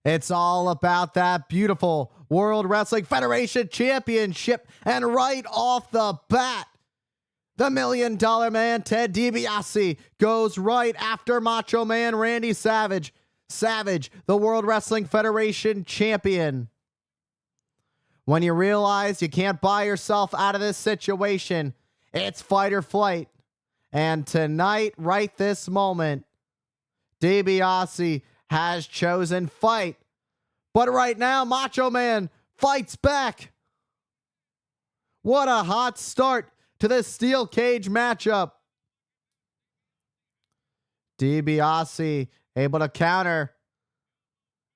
It's all about that beautiful World Wrestling Federation Championship. And right off the bat, the $1 Million Man, Ted DiBiase, goes right after Macho Man Randy Savage. Savage, the World Wrestling Federation champion. When you realize you can't buy yourself out of this situation, it's fight or flight. And tonight, right this moment, DiBiase has chosen fight. But right now, Macho Man fights back. What a hot start to this steel cage matchup. DiBiase able to counter.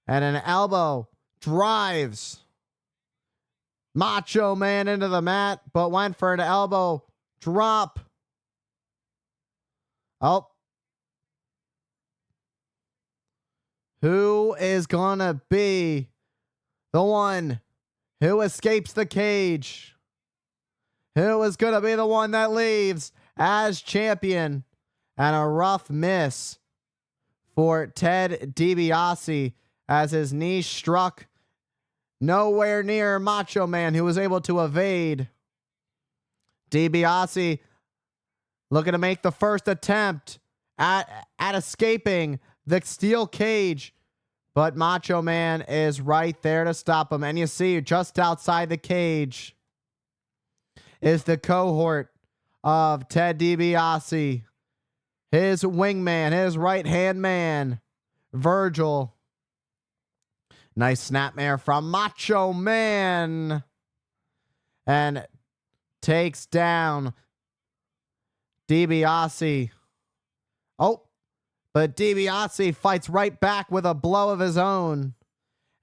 And an elbow drives Macho Man into the mat, but went for an elbow drop. Oh. Who is gonna be the one who escapes the cage? Who is gonna be the one that leaves as champion? And a rough miss for Ted DiBiase as his knee struck nowhere near Macho Man, who was able to evade. DiBiase looking to make the first attempt at escaping the steel cage, but Macho Man is right there to stop him. And you see just outside the cage is the cohort of Ted DiBiase, his wingman, his right-hand man, Virgil. Nice snapmare from Macho Man. And takes down DiBiase. Oh, but DiBiase fights right back with a blow of his own.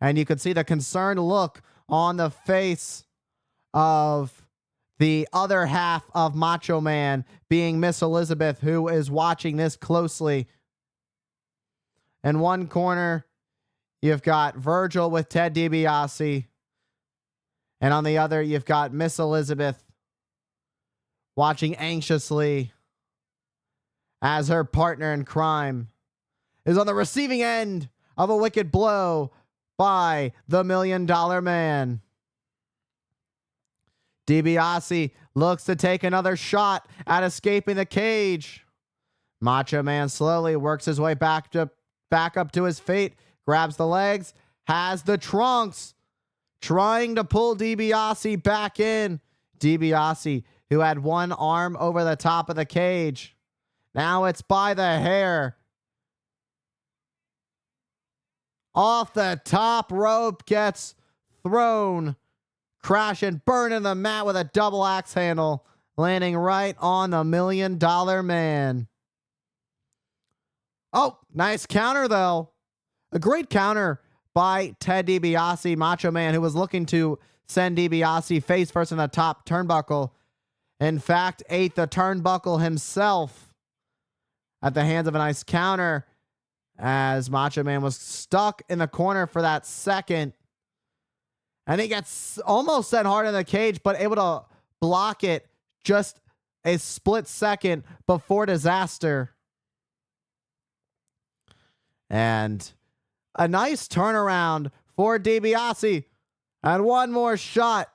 And you can see the concerned look on the face of the other half of Macho Man, being Miss Elizabeth, who is watching this closely. In one corner, you've got Virgil with Ted DiBiase. And on the other, you've got Miss Elizabeth watching anxiously as her partner in crime is on the receiving end of a wicked blow by the $1 Million Man. DiBiase looks to take another shot at escaping the cage. Macho Man slowly works his way back up to his feet, grabs the legs, has the trunks, trying to pull DiBiase back in. DiBiase, who had one arm over the top of the cage. Now it's by the hair. Off the top rope, gets thrown, crashing, burning the mat with a double axe handle, landing right on the $1 Million Man. Oh, nice counter though. A great counter by Ted DiBiase. Macho Man, who was looking to send DiBiase face first in the top turnbuckle, in fact, ate the turnbuckle himself at the hands of a nice counter, as Macho Man was stuck in the corner for that second. And he gets almost sent hard in the cage, but able to block it just a split second before disaster. And a nice turnaround for DiBiase. And one more shot,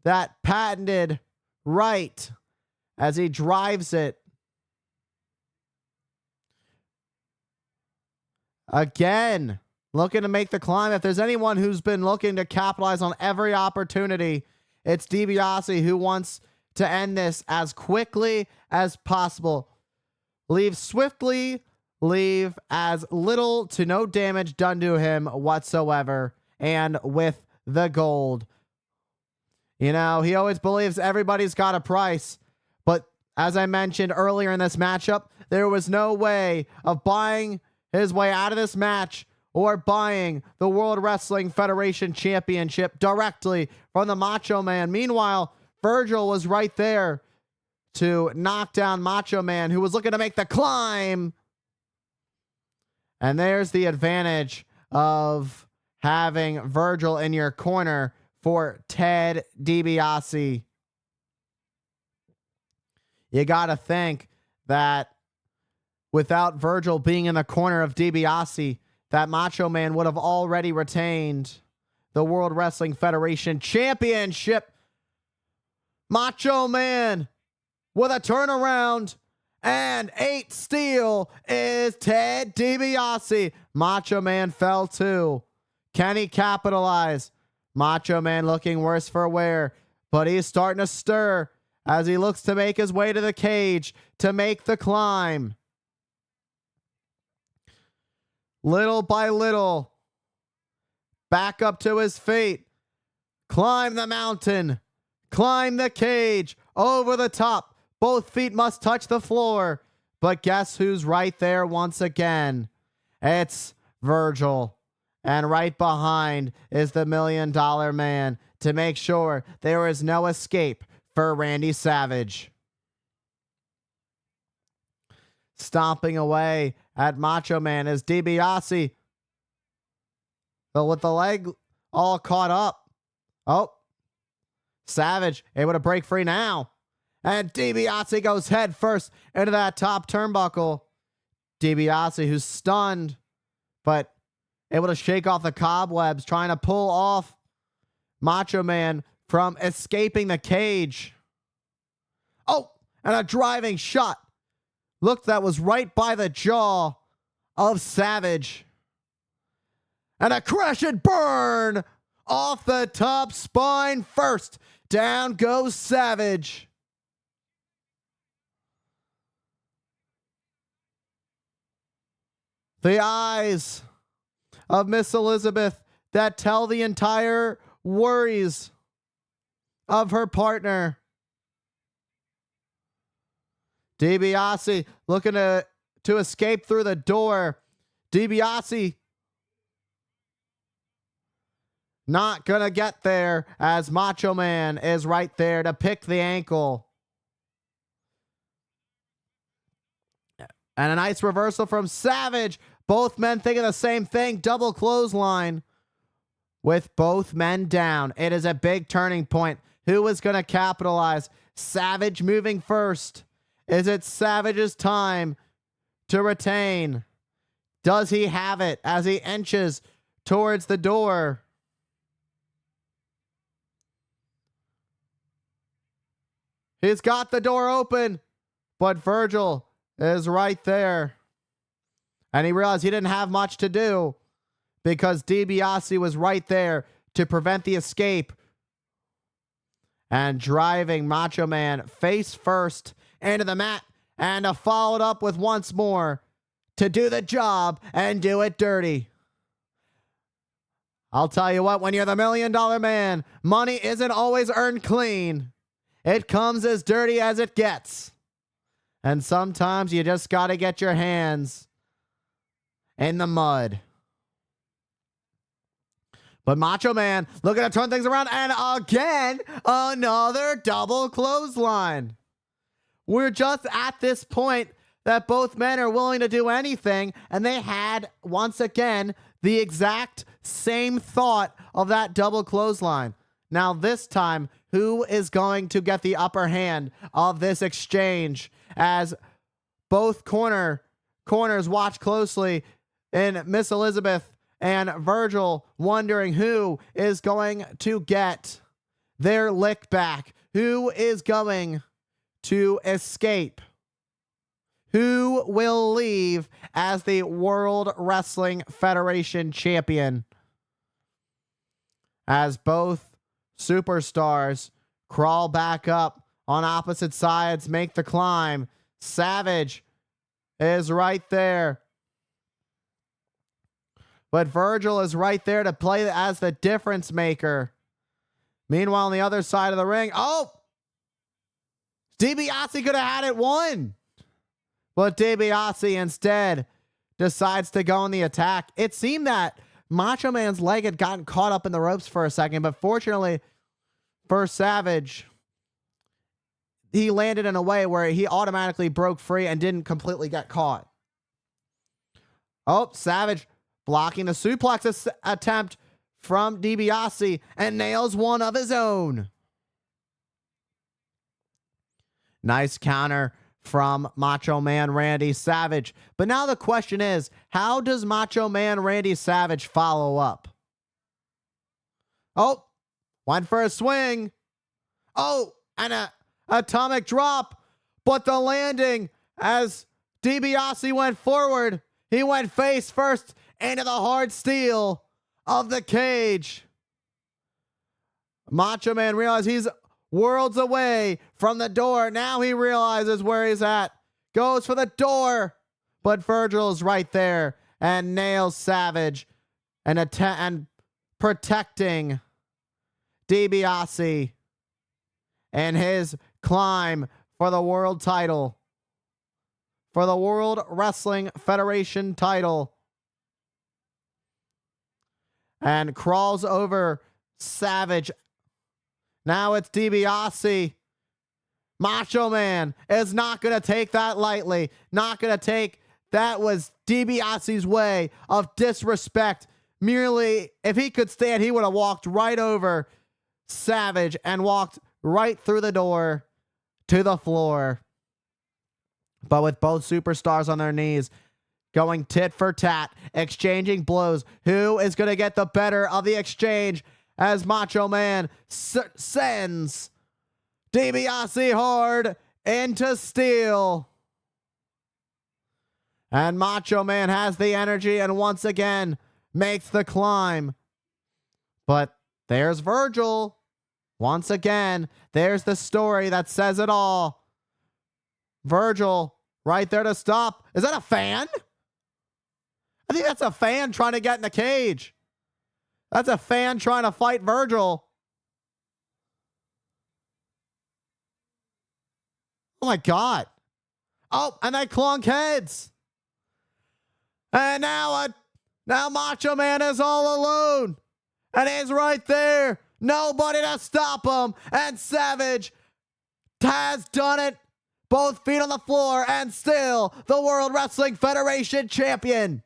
that patented right, as he drives it. Again, looking to make the climb. If there's anyone who's been looking to capitalize on every opportunity, it's DiBiase, who wants to end this as quickly as possible. Leave swiftly, leave as little to no damage done to him whatsoever, and with the gold. You know, he always believes everybody's got a price, but as I mentioned earlier in this matchup, there was no way of buying his way out of this match or buying the World Wrestling Federation Championship directly from the Macho Man. Meanwhile, Virgil was right there to knock down Macho Man, who was looking to make the climb. And there's the advantage of having Virgil in your corner for Ted DiBiase. You got to think that without Virgil being in the corner of DiBiase, that Macho Man would have already retained the World Wrestling Federation Championship. Macho Man with a turnaround and 8 steel is Ted DiBiase. Macho Man fell too. Can he capitalize? Macho Man looking worse for wear, but he's starting to stir as he looks to make his way to the cage to make the climb. Little by little, back up to his feet. Climb the mountain. Climb the cage. Over the top. Both feet must touch the floor. But guess who's right there once again? It's Virgil. And right behind is the $1 Million Man to make sure there is no escape for Randy Savage. Stomping away at Macho Man is DiBiase. But with the leg all caught up. Oh. Savage able to break free now. And DiBiase goes head first into that top turnbuckle. DiBiase, who's stunned, but able to shake off the cobwebs, trying to pull off Macho Man from escaping the cage. Oh, and a driving shot. Look, that was right by the jaw of Savage. And a crash and burn off the top spine first. Down goes Savage. The eyes of Miss Elizabeth that tell the entire worries of her partner. DiBiase looking to escape through the door. DiBiase not gonna get there as Macho Man is right there to pick the ankle. And a nice reversal from Savage. Both men thinking the same thing. Double clothesline with both men down. It is a big turning point. Who is going to capitalize? Savage moving first. Is it Savage's time to retain? Does he have it as he inches towards the door? He's got the door open, but Virgil is right there. And he realized he didn't have much to do because DiBiase was right there to prevent the escape. And driving Macho Man face first into the mat and followed up with once more to do the job and do it dirty. I'll tell you what, when you're the $1 Million Man, money isn't always earned clean. It comes as dirty as it gets. And sometimes you just got to get your hands in the mud. But Macho Man looking to turn things around, and again, another double clothesline. We're just at this point that both men are willing to do anything, and they had, once again, the exact same thought of that double clothesline. Now this time, who is going to get the upper hand of this exchange as both corners watch closely in Miss Elizabeth and Virgil, wondering who is going to get their lick back? Who is going to escape? Who will leave as the World Wrestling Federation champion? As both superstars crawl back up on opposite sides, make the climb. Savage is right there. But Virgil is right there to play as the difference maker. Meanwhile, on the other side of the ring, DiBiase could have had it won. But DiBiase instead decides to go on the attack. It seemed that Macho Man's leg had gotten caught up in the ropes for a second, but fortunately for Savage, he landed in a way where he automatically broke free and didn't completely get caught. Savage blocking the suplex attempt from DiBiase and nails one of his own. Nice counter from Macho Man Randy Savage. But now the question is, how does Macho Man Randy Savage follow up? Oh, went for a swing. Oh, and a atomic drop. But the landing as DiBiase went forward, he went face first into the hard steel of the cage. Macho Man realized he's worlds away from the door. Now he realizes where he's at. Goes for the door. But Virgil is right there and nails Savage and protecting DiBiase and his climb for the world title. For the World Wrestling Federation title. And crawls over Savage. Now it's DiBiase. Macho Man is not going to take that lightly. Not going to take, that was DiBiase's way of disrespect. Merely, if he could stand, he would have walked right over Savage and walked right through the door to the floor. But with both superstars on their knees, going tit for tat, exchanging blows. Who is going to get the better of the exchange as Macho Man sends DiBiase hard into steel? And Macho Man has the energy and once again makes the climb. But there's Virgil. Once again, there's the story that says it all. Virgil right there to stop. Is that a fan? I think that's a fan trying to get in the cage. That's a fan trying to fight Virgil. Oh my God. Oh, and they clunk heads. And now Macho Man is all alone. And he's right there. Nobody to stop him. And Savage has done it. Both feet on the floor and still the World Wrestling Federation champion.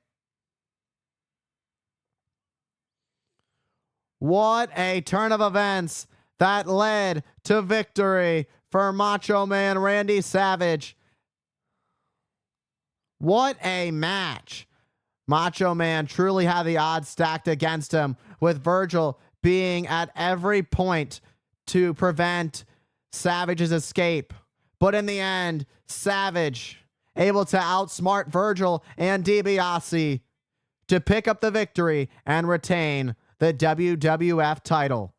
What a turn of events that led to victory for Macho Man Randy Savage. What a match. Macho Man truly had the odds stacked against him, with Virgil being at every point to prevent Savage's escape. But in the end, Savage able to outsmart Virgil and DiBiase to pick up the victory and retain the WWF title.